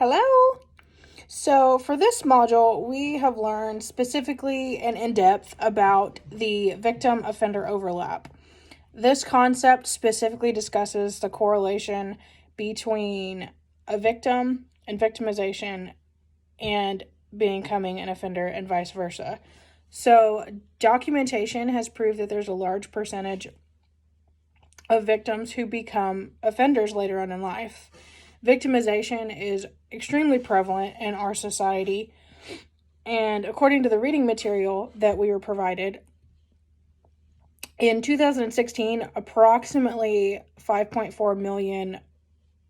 Hello! So for this module, we have learned specifically and in depth about the victim-offender overlap. This concept specifically discusses the correlation between a victim and victimization and becoming an offender and vice versa. So documentation has proved that there's a large percentage of victims who become offenders later on in life. Victimization is extremely prevalent in our society, and according to the reading material that we were provided, in 2016, approximately 5.4 million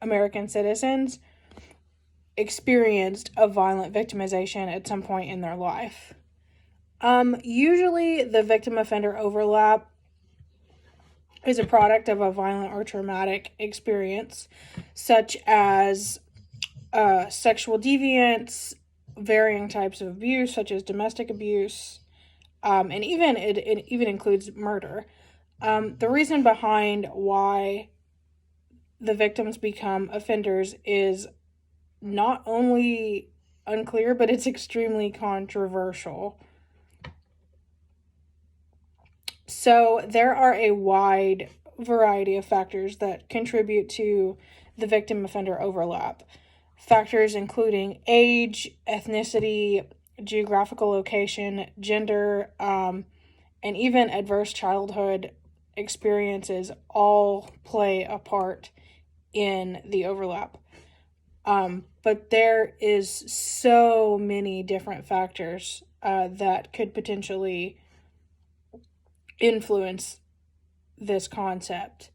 American citizens experienced a violent victimization at some point in their life. Usually the victim-offender overlap is a product of a violent or traumatic experience, such as sexual deviance, varying types of abuse, such as domestic abuse, and it even includes murder. The reason behind why the victims become offenders is not only unclear, but it's extremely controversial. So there are a wide variety of factors that contribute to the victim-offender overlap. Factors including age, ethnicity, geographical location, gender, and even adverse childhood experiences all play a part in the overlap. But there is so many different factors that could potentially influence this concept.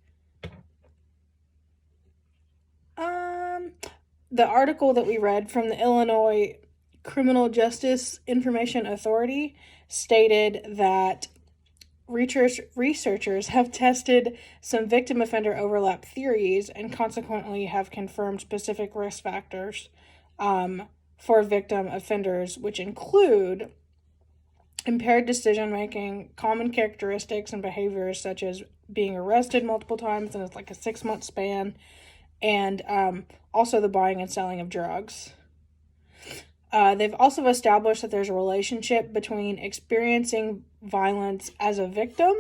The article that we read from the Illinois Criminal Justice Information Authority stated that researchers have tested some victim-offender overlap theories and consequently have confirmed specific risk factors for victim offenders, which include impaired decision-making, common characteristics and behaviors such as being arrested multiple times in like a 6-month span, and also the buying and selling of drugs. They've also established that there's a relationship between experiencing violence as a victim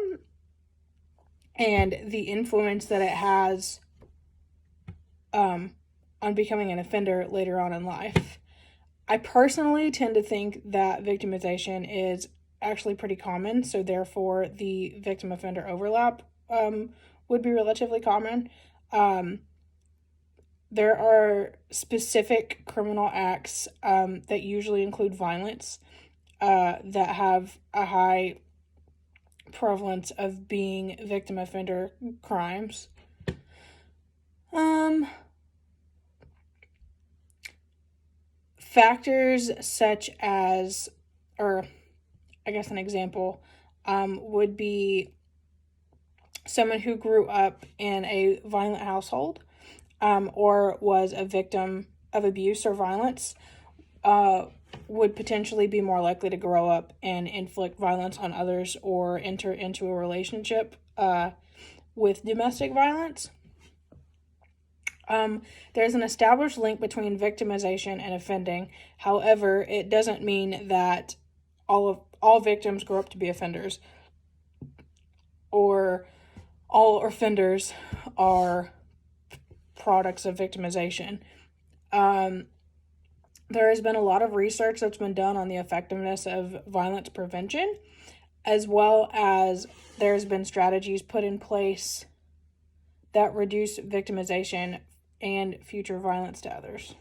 and the influence that it has on becoming an offender later on in life. I personally tend to think that victimization is actually pretty common, so therefore the victim-offender overlap would be relatively common. There are specific criminal acts that usually include violence that have a high prevalence of being victim-offender crimes. Factors such as, or I guess an example, would be someone who grew up in a violent household or was a victim of abuse or violence would potentially be more likely to grow up and inflict violence on others or enter into a relationship with domestic violence. There's an established link between victimization and offending. However, it doesn't mean that all victims grow up to be offenders, or all offenders are products of victimization. There has been a lot of research that's been done on the effectiveness of violence prevention, as well as there's been strategies put in place that reduce victimization and future violence to others.